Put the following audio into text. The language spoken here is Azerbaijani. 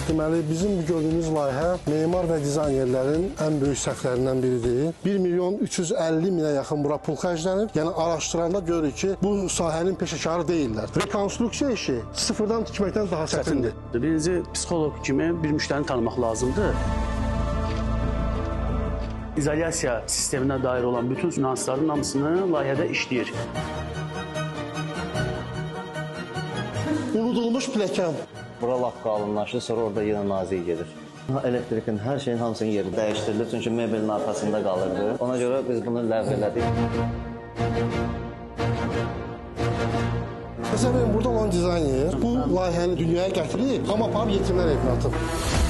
Deməli, bizim bu gördüyümüz layihə memar və dizaynerlərin ən böyük səhvlərindən biridir. 1 milyon 350 minə yaxın bura pul xərclənib. Yəni araşdıranda görürük ki, bu sahənin peşəkarı deyillər. Rekonstruksiya işi sıfırdan tikməkdən daha çətindir. Birinci psixoloq kimi bir müştərini tanımaq lazımdır. İzolyasiya sisteminə dair olan bütün nüansların hamısını layihədə işləyir. Unudulmuş pləkan. Bura lap qalınlaşır, sonra orada yenə nazik gedir. Elektrikin, hər şeyin hamısının yeri dəyişdirilir, çünki mebelin arxasında qalırdı. Ona görə biz bunu ləğv elədik. Məsələn, burada olan dizayner bu layihəni dünyaya gətirib, amma aparıb yetimlər evinə atıb.